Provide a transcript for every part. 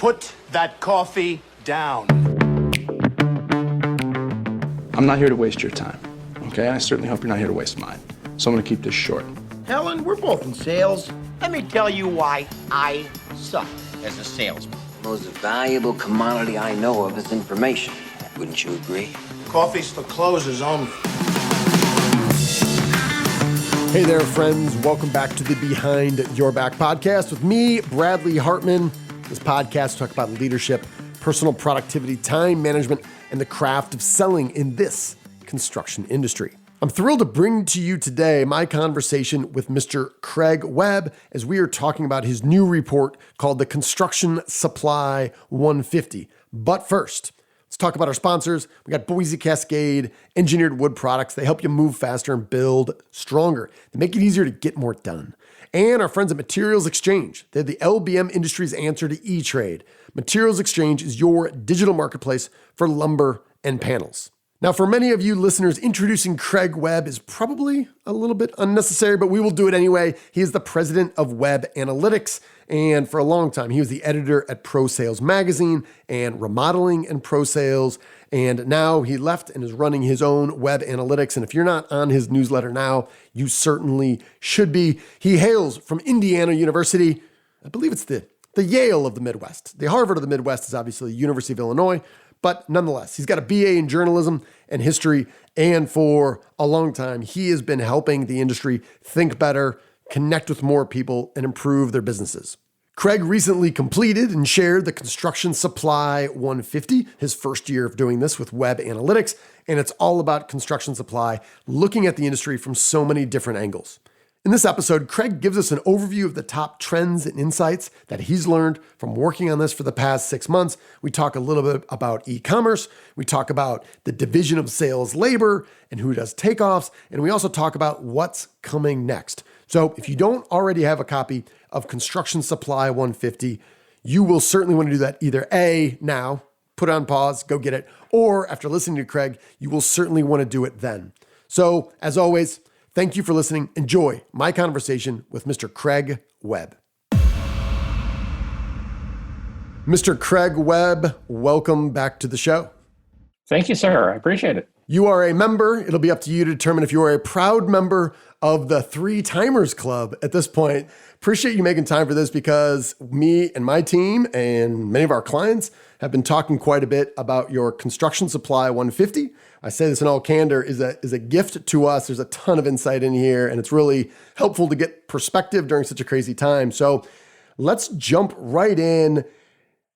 Put that coffee down. I'm not here to waste your time, okay? I certainly hope you're not here to waste mine. So I'm gonna keep this short. Helen, we're both in sales. Let me tell you why I suck as a salesman. Most valuable commodity I know of is information. Wouldn't you agree? Coffee's for closers only. Hey there, friends. Welcome back to the Behind Your Back podcast with me, Bradley Hartman. This podcast talks about leadership, personal productivity, time management, and the craft of selling in this construction industry. I'm thrilled to bring to you today my conversation with Mr. Craig Webb as we are talking about his new report called the Construction Supply 150. But first, let's talk about our sponsors. We got Boise Cascade, Engineered Wood Products. They help you move faster and build stronger. They make it easier to get more done. And our friends at Materials Exchange. They're the LBM industry's answer to E-Trade. Materials Exchange is your digital marketplace for lumber and panels. Now, for many of you listeners, introducing Craig Webb is probably a little bit unnecessary, but we will do it anyway. He is the president of Webb Analytics, and for a long time, he was the editor at Pro Sales Magazine and Remodeling and Pro Sales, and now he left and is running his own Webb Analytics, and if you're not on his newsletter now, you certainly should be. He hails from Indiana University. I believe it's the Yale of the Midwest. The Harvard of the Midwest is obviously the University of Illinois, but nonetheless, he's got a BA in journalism and history, and for a long time, he has been helping the industry think better, connect with more people, and improve their businesses. Craig recently completed and shared the Construction Supply 150, his first year of doing this with Webb Analytics, and it's all about construction supply, looking at the industry from so many different angles. In this episode, Craig gives us an overview of the top trends and insights that he's learned from working on this for the past 6 months. We talk a little bit about e-commerce. We talk about the division of sales labor and who does takeoffs. And we also talk about what's coming next. So if you don't already have a copy of Construction Supply 150, you will certainly want to do that either A, now, put it on pause, go get it, or after listening to Craig, you will certainly want to do it then. So as always, thank you for listening. Enjoy my conversation with Mr. Craig Webb. Mr. Craig Webb, welcome back to the show. Thank you, sir. I appreciate it. You are a member. It'll be up to you to determine if you are a proud member of the Three Timers Club at this point. Appreciate you making time for this because me and my team and many of our clients have been talking quite a bit about your Construction Supply 150. I say this in all candor, is a gift to us. There's a ton of insight in here, and it's really helpful to get perspective during such a crazy time. So let's jump right in.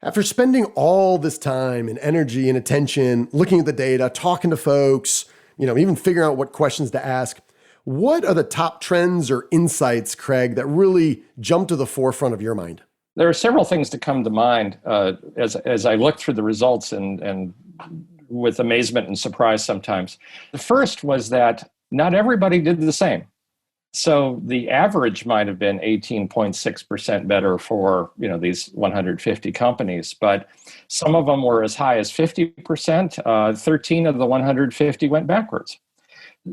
After spending all this time and energy and attention looking at the data, talking to folks, even figuring out what questions to ask, what are the top trends or insights, Craig, that really jump to the forefront of your mind? There are several things that come to mind as I look through the results and with amazement and surprise sometimes. The first was that not everybody did the same. So the average might have been 18.6% better for these 150 companies, but some of them were as high as 50%. 13 of the 150 went backwards.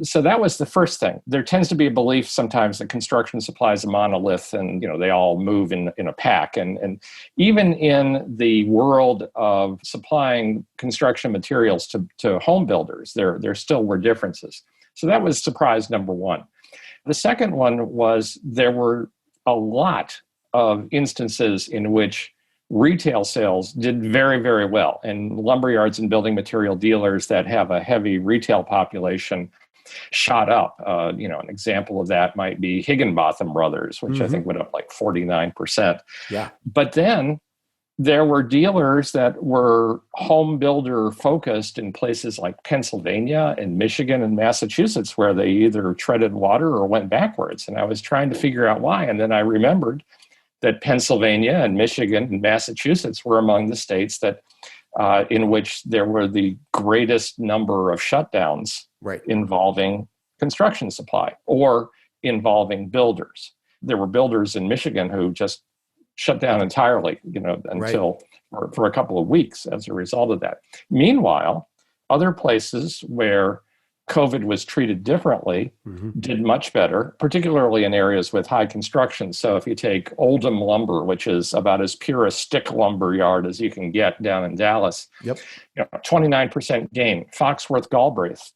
So that was the first thing. There tends to be a belief sometimes that construction supply is a monolith and they all move in a pack. And even in the world of supplying construction materials to home builders, there still were differences. So that was surprise number one. The second one was there were a lot of instances in which retail sales did very, very well. And lumberyards and building material dealers that have a heavy retail population shot up. An example of that might be Higginbotham Brothers, which I think went up like 49%. Yeah. But then there were dealers that were home builder focused in places like Pennsylvania and Michigan and Massachusetts, where they either treaded water or went backwards. And I was trying to figure out why. And then I remembered that Pennsylvania and Michigan and Massachusetts were among the states that in which there were the greatest number of shutdowns involving construction supply or involving builders. There were builders in Michigan who just shut down entirely, until for a couple of weeks as a result of that. Meanwhile, other places where COVID was treated differently, did much better, particularly in areas with high construction. So if you take Oldham Lumber, which is about as pure a stick lumber yard as you can get down in Dallas, 29% gain. Foxworth Galbraith,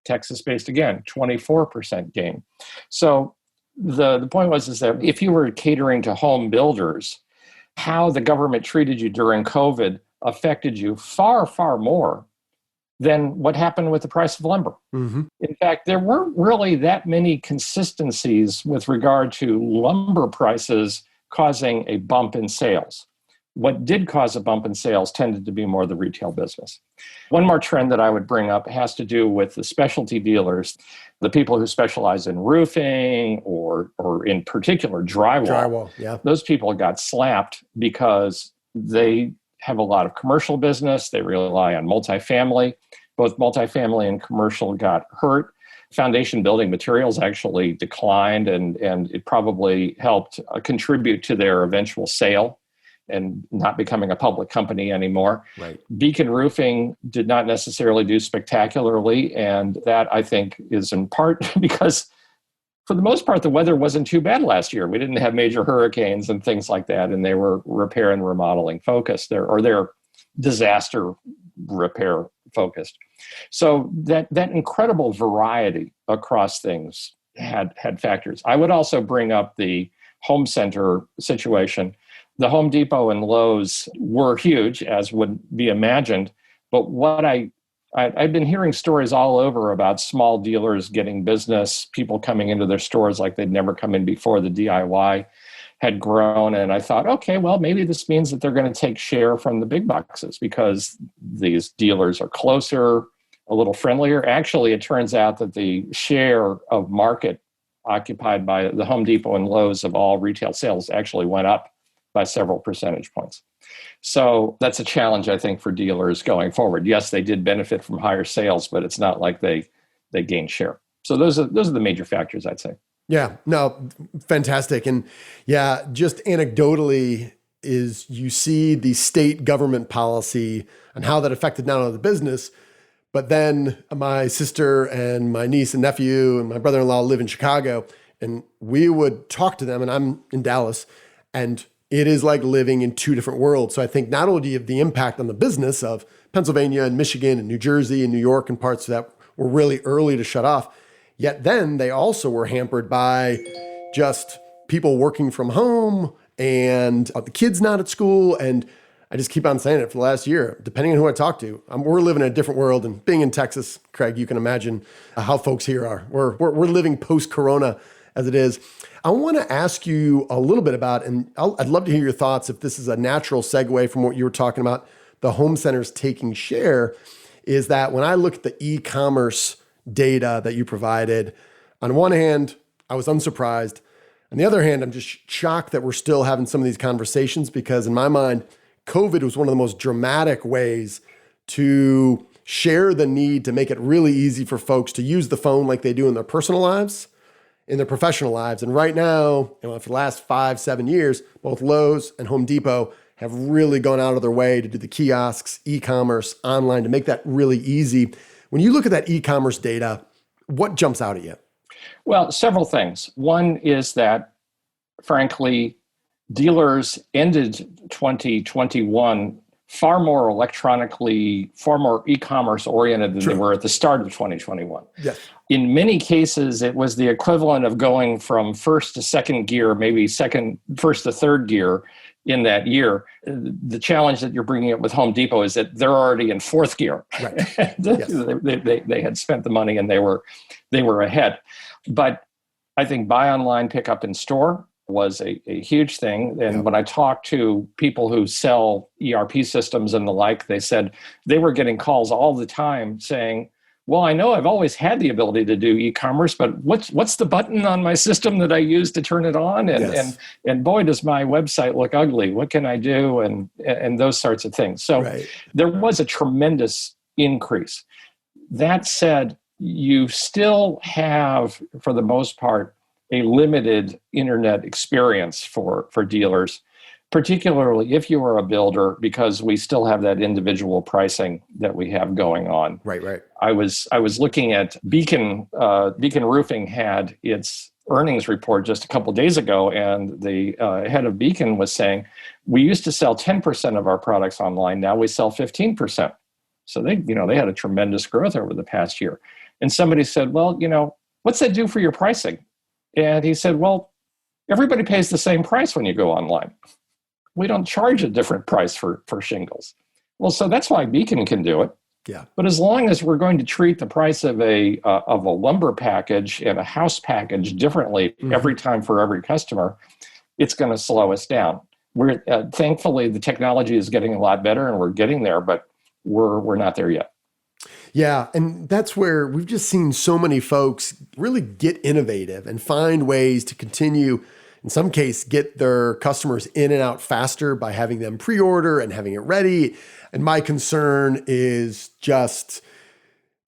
Texas-based again, 24% gain. So the point is that if you were catering to home builders, how the government treated you during COVID affected you far, far more than what happened with the price of lumber. In fact, there weren't really that many consistencies with regard to lumber prices causing a bump in sales. What did cause a bump in sales tended to be more the retail business. One more trend that I would bring up has to do with the specialty dealers, the people who specialize in roofing or in particular drywall. Those people got slapped because they have a lot of commercial business. They rely on multifamily. Both multifamily and commercial got hurt. Foundation building materials actually declined, and it probably helped contribute to their eventual sale and not becoming a public company anymore. Beacon Roofing did not necessarily do spectacularly, and that I think is in part because for the most part, the weather wasn't too bad last year. We didn't have major hurricanes and things like that, and they were repair and remodeling focused, or they're disaster repair focused. So that incredible variety across things had factors. I would also bring up the home center situation. The Home Depot and Lowe's were huge, as would be imagined, but what I've been hearing stories all over about small dealers getting business, people coming into their stores like they'd never come in before. The DIY had grown, and I thought, okay, well, maybe this means that they're going to take share from the big boxes because these dealers are closer, a little friendlier. Actually, it turns out that the share of market occupied by the Home Depot and Lowe's of all retail sales actually went up by several percentage points. So that's a challenge, I think, for dealers going forward. Yes, they did benefit from higher sales, but it's not like they gained share. So those are the major factors, I'd say. Yeah, no, fantastic. And yeah, just anecdotally is you see the state government policy and how that affected not only the business, but then my sister and my niece and nephew and my brother-in-law live in Chicago, and we would talk to them, and I'm in Dallas, and it is like living in two different worlds. So I think not only do you have the impact on the business of Pennsylvania and Michigan and New Jersey and New York and parts that were really early to shut off, yet then they also were hampered by just people working from home and the kids not at school. And I just keep on saying it for the last year, depending on who I talk to, we're living in a different world. And being in Texas, Craig, you can imagine how folks here are. We're living post-corona as it is. I want to ask you a little bit about, and I'd love to hear your thoughts if this is a natural segue from what you were talking about, the home centers taking share, is that when I look at the e-commerce data that you provided, on one hand, I was unsurprised. On the other hand, I'm just shocked that we're still having some of these conversations because in my mind, COVID was one of the most dramatic ways to share the need to make it really easy for folks to use the phone like they do in their personal lives, in their professional lives. And right now, for the last 5-7 years, both Lowe's and Home Depot have really gone out of their way to do the kiosks, e-commerce, online, to make that really easy. When you look at that e-commerce data, what jumps out at you? Well, several things. One is that, frankly, dealers ended 2021 far more electronically, far more e-commerce oriented than they were at the start of 2021. Yes. In many cases, it was the equivalent of going from first to second gear, maybe first to third gear in that year. The challenge that you're bringing up with Home Depot is that they're already in fourth gear. Right. Yes. They had spent the money and they were ahead. But I think buy online, pick up in store was a huge thing. And when I talked to people who sell ERP systems and the like, they said they were getting calls all the time saying, well, I know I've always had the ability to do e-commerce, but what's the button on my system that I use to turn it on? And boy, does my website look ugly. What can I do? And those sorts of things. So there was a tremendous increase. That said, you still have, for the most part, a limited internet experience for dealers. particularly if you are a builder, because we still have that individual pricing that we have going on. Right. I was looking at Beacon. Beacon Roofing had its earnings report just a couple of days ago, and the head of Beacon was saying, we used to sell 10% of our products online. Now we sell 15%. So they had a tremendous growth over the past year. And somebody said, well, what's that do for your pricing? And he said, well, everybody pays the same price when you go online. We don't charge a different price for shingles. Well, so that's why Beacon can do it. Yeah. But as long as we're going to treat the price of a lumber package and a house package differently every time for every customer, it's going to slow us down. We're thankfully the technology is getting a lot better, and we're getting there, but we're not there yet. Yeah, and that's where we've just seen so many folks really get innovative and find ways to continue, in some case, get their customers in and out faster by having them pre-order and having it ready. And my concern is just,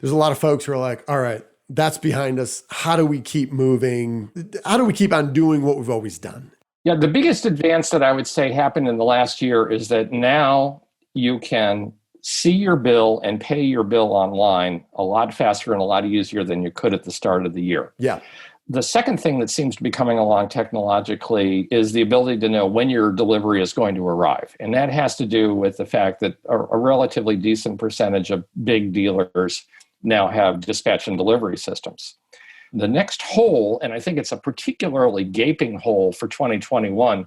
there's a lot of folks who are like, all right, that's behind us. How do we keep moving? How do we keep on doing what we've always done? Yeah, the biggest advance that I would say happened in the last year is that now you can see your bill and pay your bill online a lot faster and a lot easier than you could at the start of the year. Yeah. The second thing that seems to be coming along technologically is the ability to know when your delivery is going to arrive. And that has to do with the fact that a relatively decent percentage of big dealers now have dispatch and delivery systems. The next hole, and I think it's a particularly gaping hole for 2021,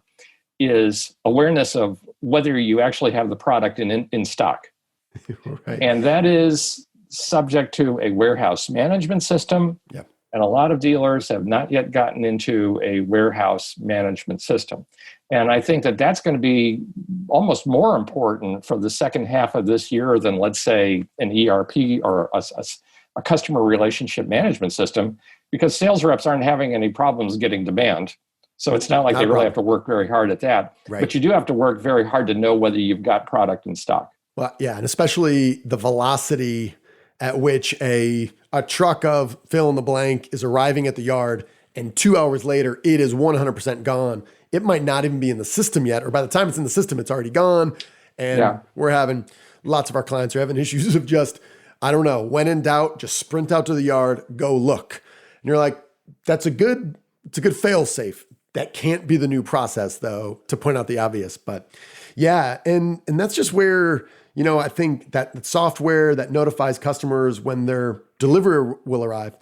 is awareness of whether you actually have the product in stock. Right. And that is subject to a warehouse management system. Yep. And a lot of dealers have not yet gotten into a warehouse management system. And I think that that's going to be almost more important for the second half of this year than, let's say, an ERP or a customer relationship management system, because sales reps aren't having any problems getting demand. So it's not like they really have to work very hard at that. Right. But you do have to work very hard to know whether you've got product in stock. Well, yeah, and especially the velocity at which a truck of fill in the blank is arriving at the yard, and 2 hours later, it is 100% gone. It might not even be in the system yet, or by the time it's in the system, it's already gone. And we're having, lots of our clients are having issues of just, I don't know, when in doubt, just sprint out to the yard, go look. And you're like, it's a good fail safe. That can't be the new process, though, to point out the obvious. But yeah, and that's just where, I think that software that notifies customers when their delivery will arrive,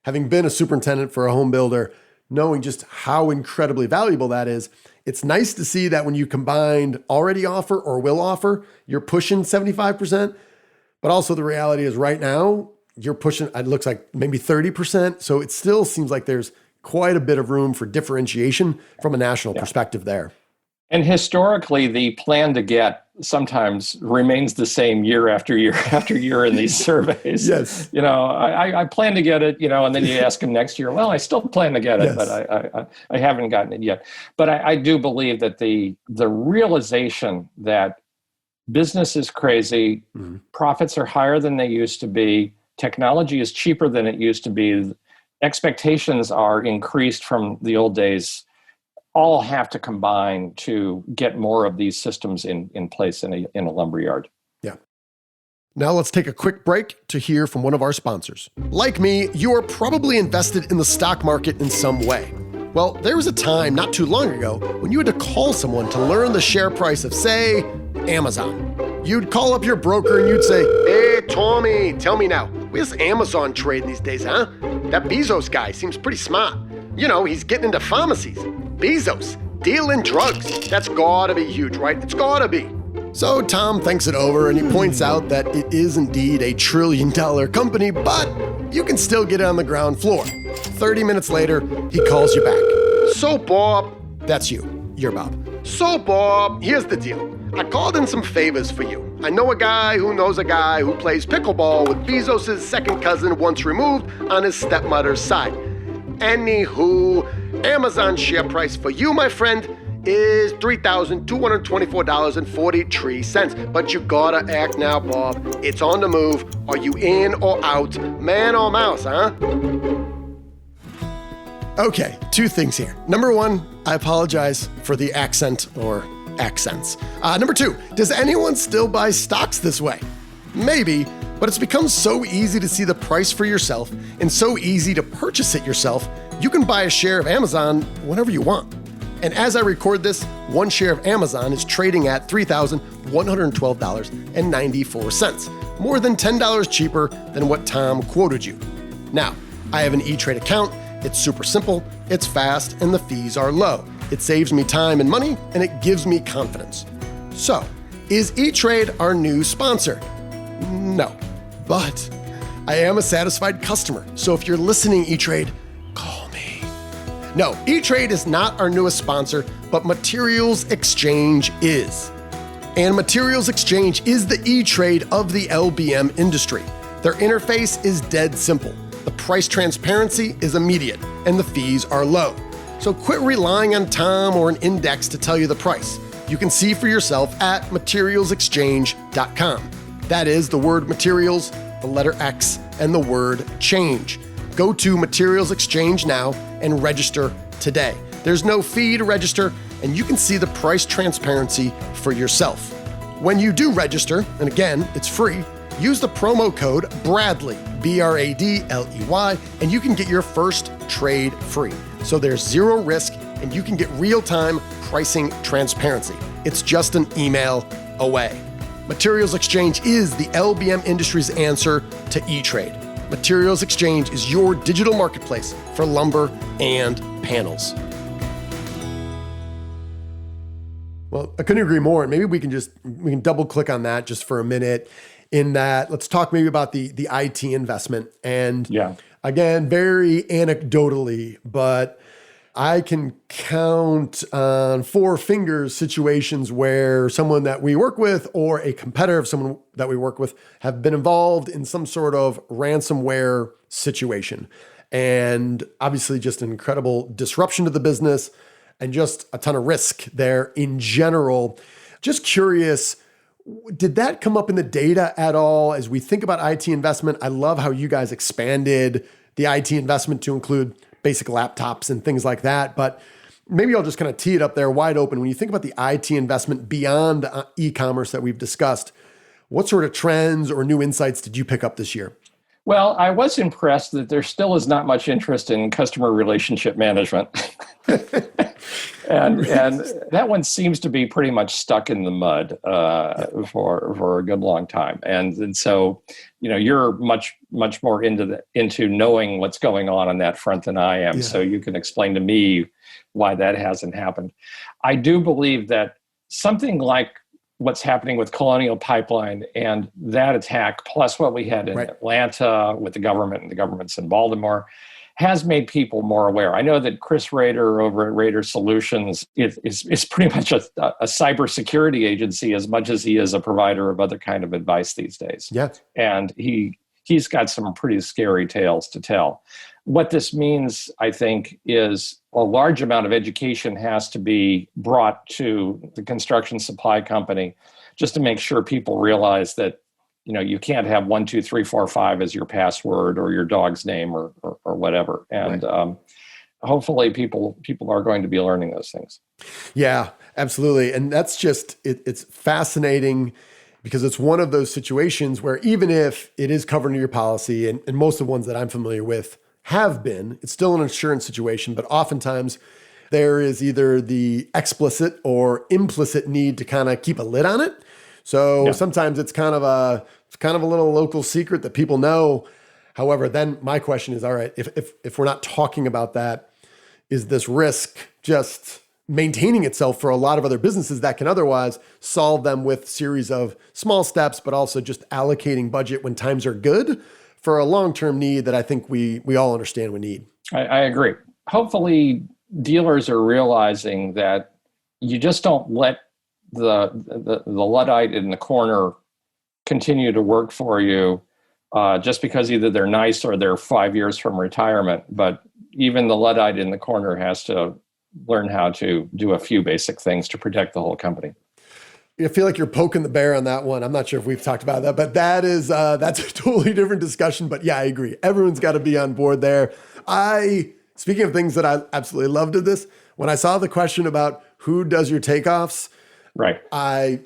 having been a superintendent for a home builder, knowing just how incredibly valuable that is, it's nice to see that when you combined already offer or will offer, you're pushing 75%. But also the reality is right now, you're pushing, it looks like maybe 30%. So it still seems like there's quite a bit of room for differentiation from a national perspective there. And historically, the plan to get sometimes remains the same year after year after year in these surveys. Yes. I plan to get it, and then you ask them next year, well, I still plan to get it, but I haven't gotten it yet. But I do believe that the realization that business is crazy, profits are higher than they used to be, technology is cheaper than it used to be, expectations are increased from the old days, all have to combine to get more of these systems in place in a lumberyard. Yeah. Now let's take a quick break to hear from one of our sponsors. Like me, you are probably invested in the stock market in some way. Well, there was a time not too long ago when you had to call someone to learn the share price of, say, Amazon. You'd call up your broker and you'd say, "Hey, Tommy, tell me now, where's Amazon trading these days, huh? That Bezos guy seems pretty smart. He's getting into pharmacies. Bezos, dealing drugs. That's gotta be huge, right? It's gotta be." So Tom thinks it over and he points out that it is indeed a $1 trillion company, but you can still get it on the ground floor. 30 minutes later, he calls you back. "So Bob," that's you, you're Bob. "So Bob, here's the deal. I called in some favors for you. I know a guy who knows a guy who plays pickleball with Bezos' second cousin once removed on his stepmother's side. Anywho, Amazon share price for you, my friend, is $3,224.43. But you gotta act now, Bob. It's on the move. Are you in or out? Man or mouse, huh?" Okay, two things here. Number one, I apologize for the accent or accents. Number 2, does anyone still buy stocks this way? Maybe, but it's become so easy to see the price for yourself and so easy to purchase it yourself, you can buy a share of Amazon whenever you want. And as I record this, one share of Amazon is trading at $3,112.94, more than $10 cheaper than what Tom quoted you. Now, I have an E-Trade account. It's super simple, it's fast, and the fees are low. It saves me time and money, and it gives me confidence. So, is E-Trade our new sponsor? No, but I am a satisfied customer. So if you're listening, E-Trade, call me. No, E-Trade is not our newest sponsor, but Materials Exchange is. And Materials Exchange is the E-Trade of the LBM industry. Their interface is dead simple. The price transparency is immediate, and the fees are low. So quit relying on Tom or an index to tell you the price. You can see for yourself at materialsexchange.com. That is the word materials, the letter X, and the word change. Go to Materials Exchange now and register today. There's no fee to register, and you can see the price transparency for yourself. When you do register, and again, it's free, use the promo code BRADLEY, BRADLEY, and you can get your first trade free. So there's zero risk, and you can get real-time pricing transparency. It's just an email away. Materials Exchange is the LBM industry's answer to E-Trade. Materials Exchange is your digital marketplace for lumber and panels. Well, I couldn't agree more. Maybe we can double click on that just for a minute. In that, let's talk maybe about the IT investment. And again, very anecdotally, but I can count on 4 fingers situations where someone that we work with or a competitor of someone that we work with have been involved in some sort of ransomware situation. And obviously just an incredible disruption to the business and just a ton of risk there in general. Just curious, did that come up in the data at all as we think about IT investment? I love how you guys expanded the IT investment to include basic laptops and things like that. But maybe I'll just kind of tee it up there wide open. When you think about the IT investment beyond e-commerce that we've discussed, what sort of trends or new insights did you pick up this year? Well, I was impressed that there still is not much interest in customer relationship management. and that one seems to be pretty much stuck in the mud for a good long time. And so, you're much more into knowing what's going on that front than I am. Yeah. So you can explain to me why that hasn't happened. I do believe that something like what's happening with Colonial Pipeline and that attack, plus what we had in Atlanta with the government and the governments in Baltimore, has made people more aware. I know that Chris Rader over at Rader Solutions is pretty much a cybersecurity agency as much as he is a provider of other kind of advice these days. Yeah. And he's got some pretty scary tales to tell. What this means, I think, is a large amount of education has to be brought to the construction supply company just to make sure people realize that, you can't have 1, 2, 3, 4, 5 as your password or your dog's name or whatever. And hopefully people are going to be learning those things. Yeah, absolutely. And that's just, it's fascinating because it's one of those situations where even if it is covered in your policy, and most of the ones that I'm familiar with have been, it's still an insurance situation, but oftentimes there is either the explicit or implicit need to kind of keep a lid on it. So sometimes it's kind of a little local secret that people know. However, then my question is, all right, if we're not talking about that, is this risk just maintaining itself for a lot of other businesses that can otherwise solve them with series of small steps, but also just allocating budget when times are good for a long-term need that I think we all understand we need. I agree. Hopefully dealers are realizing that you just don't let the Luddite in the corner continue to work for you just because either they're nice or they're 5 years from retirement. But even the Luddite in the corner has to learn how to do a few basic things to protect the whole company. I feel like you're poking the bear on that one. I'm not sure if we've talked about that, but that's a totally different discussion. But yeah, I agree. Everyone's got to be on board there. Speaking of things that I absolutely loved of this, when I saw the question about who does your takeoffs, Right. I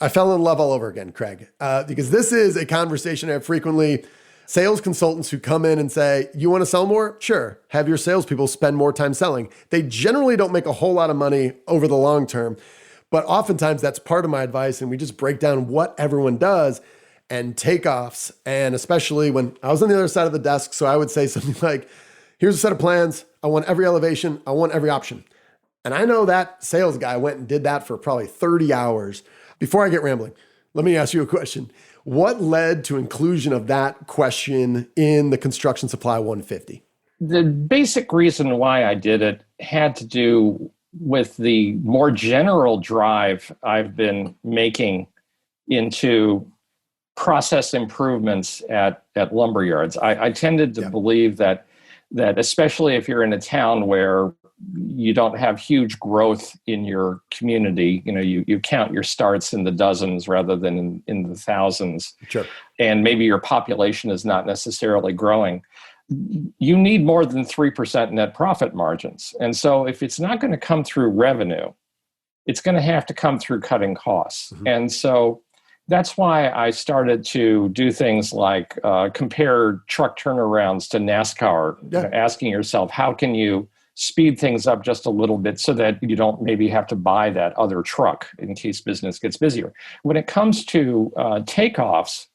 fell in love all over again, Craig, because this is a conversation I have frequently. Sales consultants who come in and say, you want to sell more? Sure. Have your salespeople spend more time selling. They generally don't make a whole lot of money over the long term, but oftentimes that's part of my advice. And we just break down what everyone does and takeoffs. And especially when I was on the other side of the desk, so I would say something like, here's a set of plans. I want every elevation. I want every option. And I know that sales guy went and did that for probably 30 hours. Before I get rambling, let me ask you a question. What led to inclusion of that question in the Construction Supply 150? The basic reason why I did it had to do with the more general drive I've been making into process improvements at lumber yards. I tended to believe that especially if you're in a town where you don't have huge growth in your community, you count your starts in the dozens rather than in the thousands. Sure. And maybe your population is not necessarily growing. You need more than 3% net profit margins. And so if it's not going to come through revenue, it's going to have to come through cutting costs. Mm-hmm. And so that's why I started to do things like compare truck turnarounds to NASCAR, asking yourself, how can you speed things up just a little bit so that you don't maybe have to buy that other truck in case business gets busier. When it comes to takeoffs,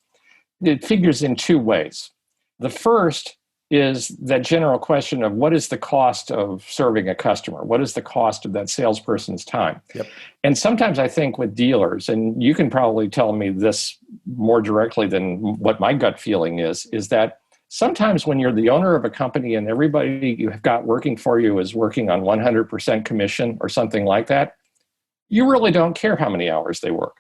it figures in two ways. The first is that general question of what is the cost of serving a customer? What is the cost of that salesperson's time? Yep. And sometimes I think with dealers, and you can probably tell me this more directly than what my gut feeling is that sometimes when you're the owner of a company and everybody you have got working for you is working on 100% commission or something like that, you really don't care how many hours they work.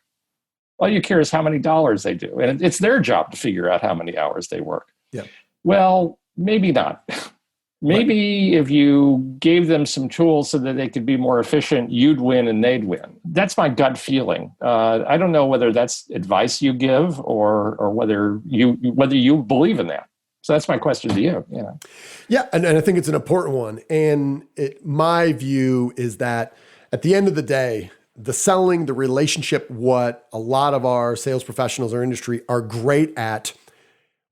All you care is how many dollars they do. And it's their job to figure out how many hours they work. Yeah. Well, maybe not. Maybe if you gave them some tools so that they could be more efficient, you'd win and they'd win. That's my gut feeling. I don't know whether that's advice you give or whether you believe in that. So that's my question to you. Yeah, and I think it's an important one. And my view is that at the end of the day, the selling, the relationship, what a lot of our sales professionals or industry are great at,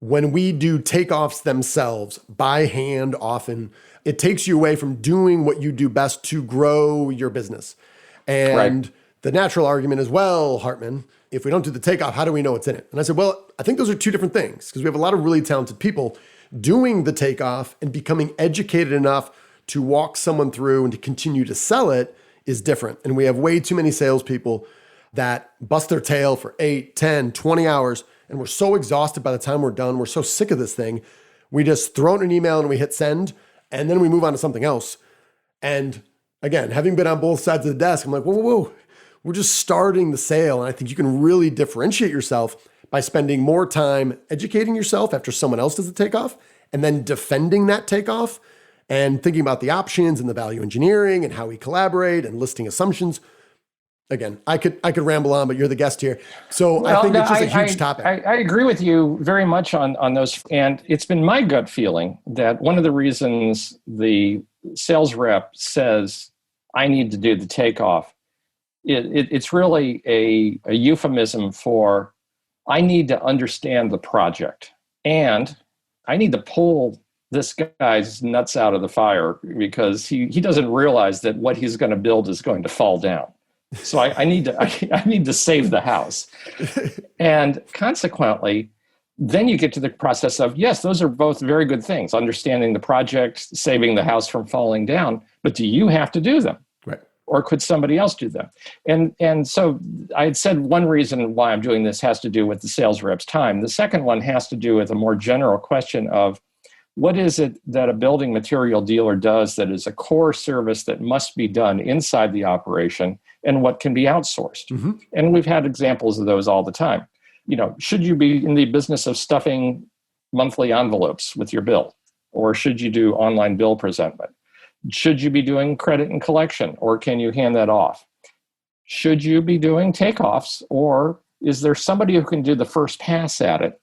when we do takeoffs themselves by hand often, it takes you away from doing what you do best to grow your business. And the natural argument is, well, Hartman, if we don't do the takeoff, how do we know what's in it? And I said, well, I think those are two different things, because we have a lot of really talented people doing the takeoff, and becoming educated enough to walk someone through and to continue to sell it is different. And we have way too many salespeople that bust their tail for 8, 10, 20 hours. And we're so exhausted by the time we're done. We're so sick of this thing. We just throw it in an email and we hit send, and then we move on to something else. And again, having been on both sides of the desk, I'm like, whoa. We're just starting the sale. And I think you can really differentiate yourself by spending more time educating yourself after someone else does the takeoff, and then defending that takeoff and thinking about the options and the value engineering and how we collaborate and listing assumptions. Again, I could ramble on, but you're the guest here. So I think it's just a huge topic. I agree with you very much on those. And it's been my gut feeling that one of the reasons the sales rep says, I need to do the takeoff, it's really a euphemism for, I need to understand the project. And I need to pull this guy's nuts out of the fire, because he doesn't realize that what he's going to build is going to fall down. So I need to save the house. And consequently, then you get to the process of, yes, those are both very good things, understanding the project, saving the house from falling down, but do you have to do them? Right. Or could somebody else do them? And so I had said one reason why I'm doing this has to do with the sales rep's time. The second one has to do with a more general question of, what is it that a building material dealer does that is a core service that must be done inside the operation, and what can be outsourced? Mm-hmm. And we've had examples of those all the time. Should you be in the business of stuffing monthly envelopes with your bill? Or should you do online bill presentment? Should you be doing credit and collection, or can you hand that off? Should you be doing takeoffs, or is there somebody who can do the first pass at it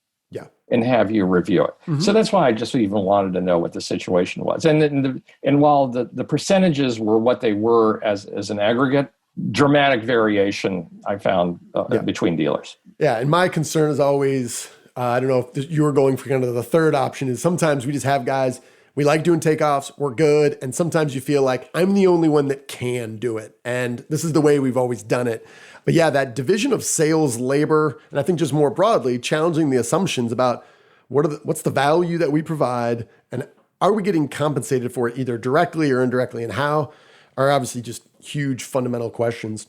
and have you review it? Mm-hmm. So that's why I just even wanted to know what the situation was. And while the percentages were what they were as an aggregate, dramatic variation I found between dealers. Yeah, and my concern is always, I don't know if you were going for kind of the third option, is sometimes we just have guys, we like doing takeoffs, we're good, and sometimes you feel like I'm the only one that can do it, and this is the way we've always done it. But yeah, that division of sales, labor, and I think just more broadly, challenging the assumptions about what's the value that we provide, and are we getting compensated for it either directly or indirectly, and how, are obviously just huge fundamental questions.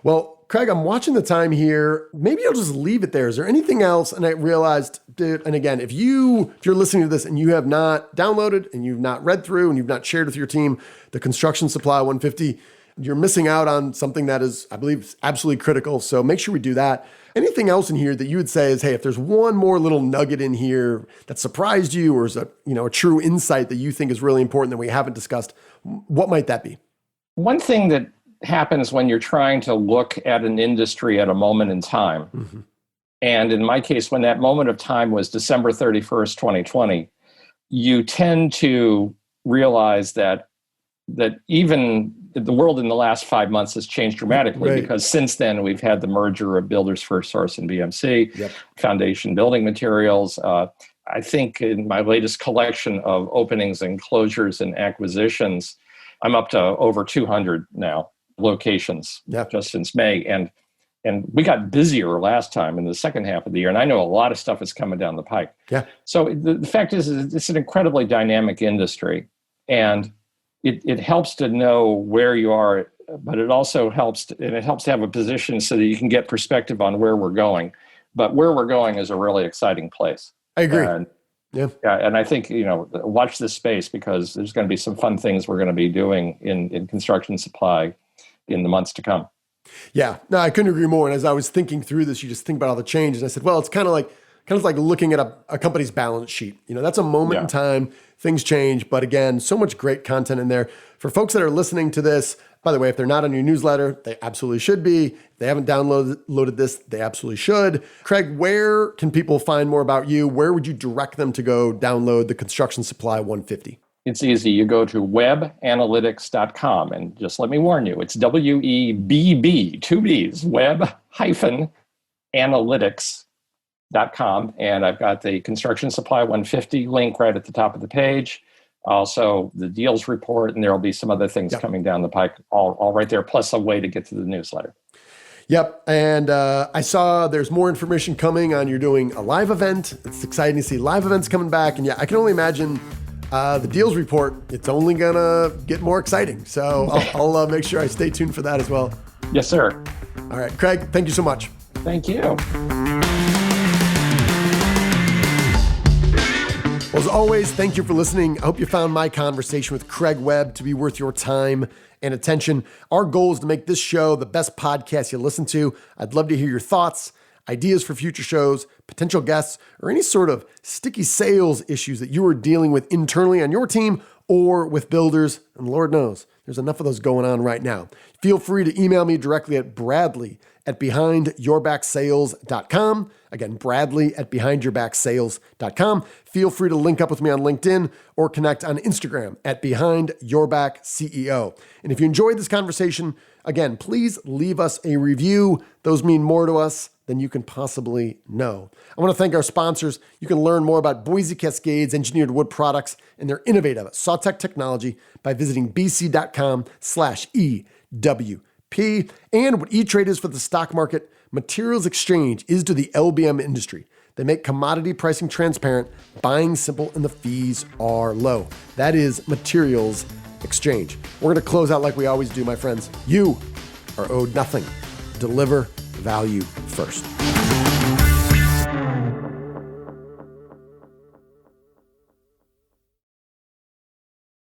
Well, Craig, I'm watching the time here. Maybe I'll just leave it there. Is there anything else? And I realized, dude, and again, if you're listening to this and you have not downloaded and you've not read through and you've not shared with your team the Construction Supply 150, you're missing out on something that is, I believe, absolutely critical. So make sure we do that. Anything else in here that you would say is, hey, if there's one more little nugget in here that surprised you or is a true insight that you think is really important that we haven't discussed, what might that be? One thing that happens when you're trying to look at an industry at a moment in time, mm-hmm. and in my case, when that moment of time was December 31st, 2020, you tend to realize that even the world in the last 5 months has changed dramatically, right? Because since then we've had the merger of Builders First Source and BMC, yep. Foundation Building Materials. I think in my latest collection of openings and closures and acquisitions, I'm up to over 200 now locations, yep. just since May. And we got busier last time in the second half of the year. And I know a lot of stuff is coming down the pike. Yeah. So the fact is it's an incredibly dynamic industry. And it helps to know where you are, but it also helps to have a position so that you can get perspective on where we're going. But where we're going is a really exciting place. I agree. Yeah, and I think, watch this space because there's going to be some fun things we're going to be doing in construction supply in the months to come. Yeah, no, I couldn't agree more. And as I was thinking through this, you just think about all the changes. I said, well, it's kind of like looking at a company's balance sheet. That's a moment in time. Things change, but again, so much great content in there. For folks that are listening to this, by the way, if they're not on your newsletter, they absolutely should be. If they haven't downloaded this, they absolutely should. Craig, where can people find more about you? Where would you direct them to go download the Construction Supply 150? It's easy. You go to webbanalytics.com, and just let me warn you, it's W-E-B-B, 2 B's, web-analytics.com. And I've got the Construction Supply 150 link right at the top of the page. Also, the deals report, and there will be some other things coming down the pike, all right there, plus a way to get to the newsletter. Yep. And I saw there's more information coming on you're doing a live event. It's exciting to see live events coming back. And I can only imagine the deals report, it's only going to get more exciting. So I'll make sure I stay tuned for that as well. Yes, sir. All right. Craig, thank you so much. Thank you. Well, as always, thank you for listening. I hope you found my conversation with Craig Webb to be worth your time and attention. Our goal is to make this show the best podcast you listen to. I'd love to hear your thoughts, ideas for future shows, potential guests, or any sort of sticky sales issues that you are dealing with internally on your team or with builders. And Lord knows, there's enough of those going on right now. Feel free to email me directly at bradley@behindyourbacksales.com. Again, bradley@behindyourbacksales.com. Feel free to link up with me on LinkedIn or connect on Instagram at BehindYourBackCEO. And if you enjoyed this conversation, again, please leave us a review. Those mean more to us than you can possibly know. I want to thank our sponsors. You can learn more about Boise Cascade's engineered wood products and their innovative Sawtech technology by visiting bc.com/EWP. And what E-Trade is for the stock market, Materials Exchange is to the LBM industry. They make commodity pricing transparent, buying simple, and the fees are low. That is Materials Exchange. We're going to close out like we always do, my friends. You are owed nothing. Deliver value first.